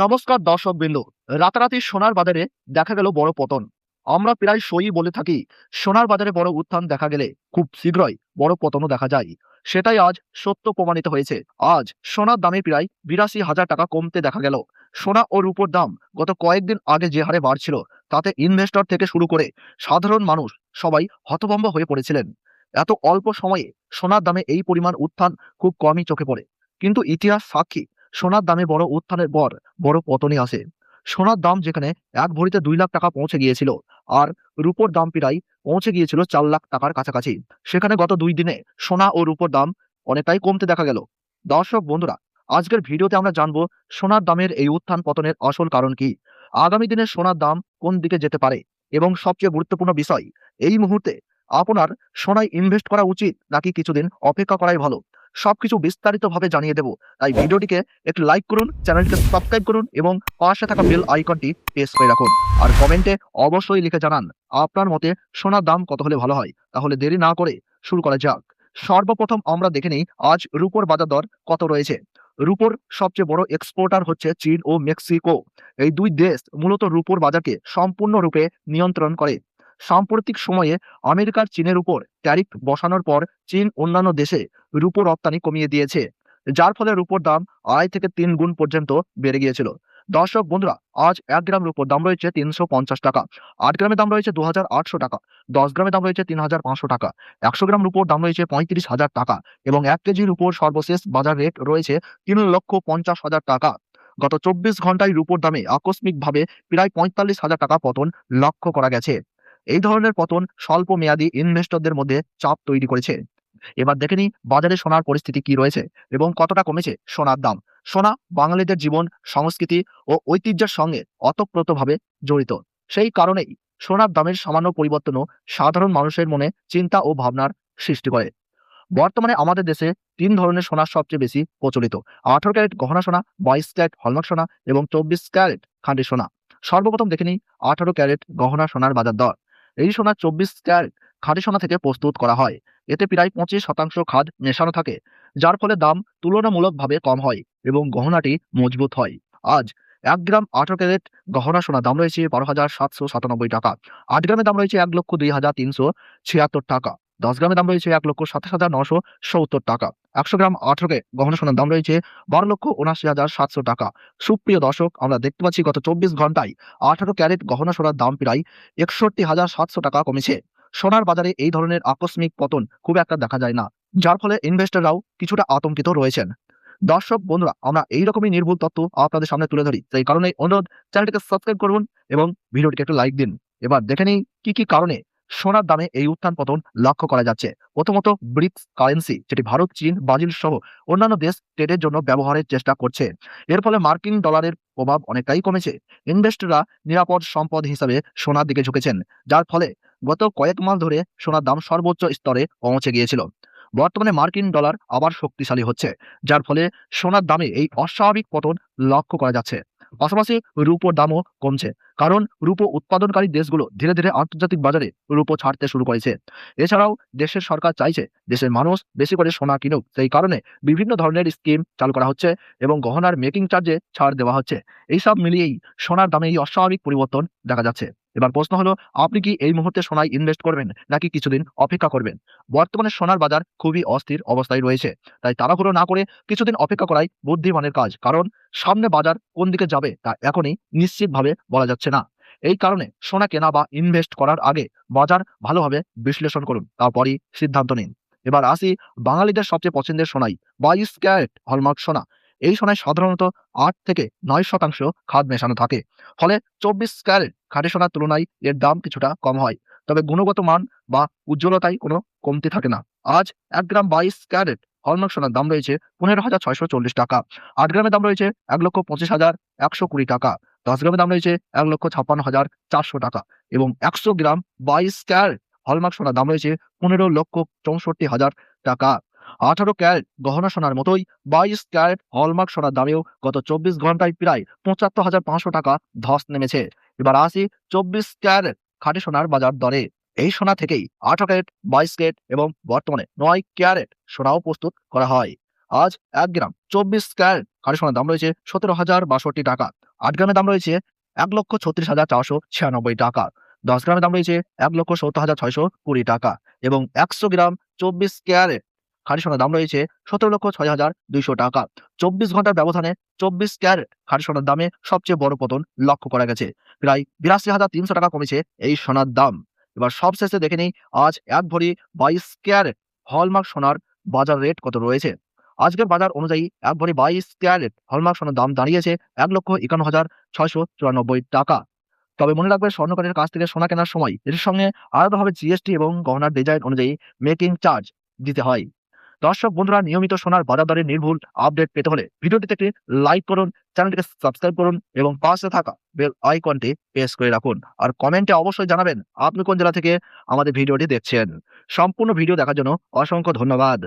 নমস্কার দর্শক বিন্দু। রাতারাতি সোনার বাজারে দেখা গেল বড় পতন। আমরা প্রায় সই বলে থাকি, সোনার বাজারে বড় উত্থান দেখা গেলে খুব শীঘ্রই বড় পতনও দেখা যায়। সেটাই আজ সত্য প্রমাণিত হয়েছে। আজ সোনার দামে প্রায় ৮২,০০০ টাকা কমতে দেখা গেল। সোনা ও রূপোর দাম গত কয়েকদিন আগে যে হারে বাড়ছিল, তাতে ইনভেস্টর থেকে শুরু করে সাধারণ মানুষ সবাই হতভম্ব হয়ে পড়েছিলেন। এত অল্প সময়ে সোনার দামে এই পরিমাণ উত্থান খুব কমই চোখে পড়ে। কিন্তু ইতিহাস সাক্ষী, সোনার দামে বড় উত্থানের পর বড় পতনই আসে। সোনার দাম যেখানে এক ভরিতে ২ লাখ টাকা পৌঁছে গিয়েছিল, আর রূপোর দাম প্রায় পৌঁছে গিয়েছিল ৪ লাখ টাকার কাছাকাছি, সেখানে গত ২ দিনে সোনা ও রূপোর দাম অনেকটাই কমতে দেখা গেল। দর্শক বন্ধুরা, আজকের ভিডিওতে আমরা জানবো সোনার দামের এই উত্থান পতনের আসল কারণ কি, আগামী দিনে সোনার দাম কোন দিকে যেতে পারে, এবং সবচেয়ে গুরুত্বপূর্ণ বিষয়, এই মুহূর্তে আপনার সোনায় ইনভেস্ট করা উচিত নাকি কিছুদিন অপেক্ষা করাই ভালো, সবকিছু বিস্তারিতভাবে জানিয়ে দেব। তাই ভিডিওটিকে একটু লাইক করুন, চ্যানেলটিকে সাবস্ক্রাইব করুন এবং পাশে থাকা বেল আইকনটি প্রেস করে রাখুন। আর কমেন্টে অবশ্যই লিখে জানান আপনার মতে সোনার দাম কত হলে ভালো হয়। তাহলে দেরি না করে শুরু করা যাক। সর্বপ্রথম আমরা দেখে নিই আজ রূপোর বাজার দর কত রয়েছে। রূপোর সবচেয়ে বড় এক্সপোর্টার হচ্ছে চীন ও মেক্সিকো। এই দুই দেশ মূলত রূপোর বাজারকে সম্পূর্ণরূপে নিয়ন্ত্রণ করে। সাম্প্রতিক সময়ে আমেরিকার চীনের উপর ট্যারিফ বসানোর পর চীন অন্যান্য দেশে রূপো রপ্তানি কমিয়ে দিয়েছে, যার ফলে রূপোর দাম ২.৫ থেকে ৩ গুণ পর্যন্ত বেড়ে গিয়েছিল। দর্শক বন্ধুরা, আজ ১ গ্রাম রূপোর দাম রয়েছে ৩৫০ টাকা, ৮ গ্রামের দাম রয়েছে ২,৮০০ টাকা, ১০ গ্রামের দাম রয়েছে ৩,৫০০ টাকা, ১০০ গ্রাম রূপোর দাম রয়েছে ৩৫,০০০ টাকা এবং ১ কেজি রূপোর সর্বশেষ বাজার রেট রয়েছে ৩,৫০,০০০ টাকা। গত ২৪ ঘন্টায় রূপোর দামে আকস্মিকভাবে প্রায় ৪৫,০০০ টাকা পতন লক্ষ্য করা গেছে। এই ধরনের পতন স্বল্প মেয়াদী ইনভেস্টরদের মধ্যে চাপ তৈরি করেছে। এবার দেখে নিই বাজারে সোনার পরিস্থিতি কি রয়েছে এবং কতটা কমেছে সোনার দাম। সোনা বাঙালিদের জীবন, সংস্কৃতি ও ঐতিহ্যের সঙ্গে ওতপ্রোতভাবে জড়িত। সেই কারণেই সোনার দামের সামান্য পরিবর্তনও সাধারণ মানুষের মনে চিন্তা ও ভাবনার সৃষ্টি করে। বর্তমানে আমাদের দেশে ৩ ধরনের সোনা সবচেয়ে বেশি প্রচলিত: ১৮ ক্যারেট গহনা সোনা, ২২ ক্যারেট হলমার্ক সোনা এবং ২৪ ক্যারেট খাঁটি সোনা। সর্বপ্রথম দেখে নিই ১৮ ক্যারেট গহনা সোনার বাজার দর। এই সোনা ২৪ ক্যারেট খাঁটি সোনা থেকে প্রস্তুত করা হয়। এতে প্রায় ২৫% খাদ মেশানো থাকে, যার ফলে দাম তুলনামূলকভাবে কম হয় এবং গহনাটি মজবুত হয়। আজ ১ গ্রাম ১৮ ক্যারেট গহনা সোনার দাম রয়েছে ১২,৭৯৭ টাকা, ৮ গ্রামের দাম রয়েছে ১,০২,৩৭৬ টাকা, ১০ গ্রামের দাম রয়েছে ১,২৭,৯৭০ টাকা, ১০০ গ্রাম ১৮ কে গহনা সোনার দাম রয়েছে ১২,৭৯,৭০০ টাকা। সুপ্রিয় দর্শক, আমরা দেখতে পাচ্ছি গত ২৪ ঘন্টায় ১৮ ক্যারেট গহনা সোনার দাম প্রায় ৬১,৭০০ টাকা কমেছে। সোনার বাজারে এই ধরনের আকস্মিক পতন খুব একটা দেখা যায় না, যার ফলে ইনভেস্টররাও কিছুটা আতঙ্কিত রয়েছেন। দর্শক বন্ধুরা, আমরা এইরকমই নির্ভুল তথ্য আপনাদের সামনে তুলে ধরি, সেই কারণেই অনুরোধ, চ্যানেলটিকে সাবস্ক্রাইব করুন এবং ভিডিওটিকে একটু লাইক দিন। এবার দেখে নিই কি কারণে সোনার দামে এই উত্থান পতন লক্ষ্য করা যাচ্ছে। প্রথমত, ব্রিক্স কারেন্সি, যেটি ভারত, চীন, ব্রাজিল সহ অন্যান্য দেশ ট্রেডের জন্য ব্যবহারের চেষ্টা করছে। এর ফলে মার্কিন ডলারের প্রভাব অনেকটাই কমেছে। ইনভেস্টররা নিরাপদ সম্পদ হিসাবে সোনার দিকে ঝুঁকেছেন, যার ফলে গত কয়েক মাস ধরে সোনার দাম সর্বোচ্চ স্তরে পৌঁছে গিয়েছিল। বর্তমানে মার্কিন ডলার আবার শক্তিশালী হচ্ছে, যার ফলে সোনার দামে এই অস্বাভাবিক পতন লক্ষ্য করা যাচ্ছে। পাশাপাশি রূপোর দামও কমছে, কারণ রূপো উৎপাদনকারী দেশগুলো ধীরে ধীরে আন্তর্জাতিক বাজারে রূপো ছাড়তে শুরু করেছে। এছাড়াও দেশের সরকার চাইছে দেশের মানুষ বেশি করে সোনা কিনুক, সেই কারণে বিভিন্ন ধরনের স্কিম চালু করা হচ্ছে এবং গহনার মেকিং চার্জে ছাড় দেওয়া হচ্ছে। এইসব মিলিয়েই সোনার দামে এই অস্বাভাবিক পরিবর্তন দেখা যাচ্ছে। এবার প্রশ্ন হলো, আপনি কি এই মুহূর্তে সোনায় ইনভেস্ট করবেন নাকি কিছুদিন অপেক্ষা করবেন? বর্তমানে সোনার বাজার খুবই অস্থির অবস্থায় রয়েছে, তাই তাড়াহুড়ো না করে কিছুদিন অপেক্ষা করাই বুদ্ধিমানের কাজ, কারণ সামনে বাজার কোন দিকে যাবে তা এখনই নিশ্চিতভাবে বলা যাচ্ছে না। এই কারণে সোনা কেনা বা ইনভেস্ট করার আগে বাজার ভালোভাবে বিশ্লেষণ করুন, তারপরই সিদ্ধান্ত নিন। এবার আসি বাঙালিদের সবচেয়ে পছন্দের সোনায়, ২২ ক্যারেট হলমার্ক সোনা। এই সোনায় সাধারণত ৮ থেকে ৯% খাদ মেশানো থাকে, ফলে ২৪ ক্যারেট খাঁটি সোনার তুলনায় এর দাম কিছুটা কম হয়, তবে গুণগত মান বা উজ্জ্বলতায় কোনো কমতি থাকে না। আজ ১ গ্রাম ২২ ক্যারেট হলমার্ক সোনার দাম রয়েছে ১৫,৬৪০ টাকা, ৮ গ্রামের দাম রয়েছে ১,২৫,১২০ টাকা, ১০ গ্রামের দাম রয়েছে ১,৫৬,৪০০ টাকা এবং ১০০ গ্রাম ২২ ক্যারেট হলমার্ক সোনার দাম রয়েছে ১৫,৬৪,০০০ টাকা। ১৮ ক্যারেট গহনা সোনার মতোই ২২ ক্যারেট হলমার্ক সোনার দামেও গত ২৪ ঘন্টায় প্রায় ৭৫,৫০০ টাকা ধস নেমেছে। এবার আসি ২৪ ক্যারেট খাঁটি সোনার বাজার দরে। এই সোনা থেকেই ১৮ ক্যারেট, ২২ ক্যারেট এবং বর্তমানে ৯ ক্যারেট সোনাও প্রস্তুত করা হয়। আজ ১ গ্রাম ২৪ ক্যারেট খাঁটি সোনার দাম রয়েছে ১৭,০৬২ টাকা, 8 গ্রামের দাম রয়েছে 1,36,496 টাকা। 10 গ্রামের দাম রয়েছে 1,70,620 টাকা এবং 100 গ্রাম 24 ক্যারেট খাঁটি সোনার দাম রয়েছে 17,06,200 টাকা। 24 ঘন্টার ব্যবধানে 24 ক্যারেট খাঁটি সোনার দামে সবচেয়ে বড় পতন লক্ষ্য করা গেছে। প্রায় 82,300 টাকা কমেছে এই সোনার দাম। এবার সবশেষে দেখে নেই আজ 1 ভরি 22 ক্যারেট হলমার্ক সোনার বাজার রেট কত রয়েছে। আজকের বাজার অনুযায়ী 1 ভরি 22 ক্যারেট হলমার্ক সোনার দাম দাঁড়িয়েছে 1,51,694 টাকা। তবে মনে রাখবেন স্বর্ণকারের কাছ থেকে সোনা কেনার সময় এর সঙ্গে আলাদাভাবে জিএসটি এবং গহনার ডিজাইন অনুযায়ী মেকিং চার্জ দিতে হয়। দর্শক বন্ধুরা, নিয়মিত সোনার বাজার দরের নির্ভুল আপডেট পেতে হলে ভিডিওটিতে একটি লাইক করুন, চ্যানেলটিকে সাবস্ক্রাইব করুন এবং পাশে থাকা বেল আইকনটি প্রেস করে রাখুন। আর কমেন্টে অবশ্যই জানাবেন আপনি কোন জেলা থেকে আমাদের ভিডিওটি দেখছেন। সম্পূর্ণ ভিডিও দেখার জন্য অসংখ্য ধন্যবাদ।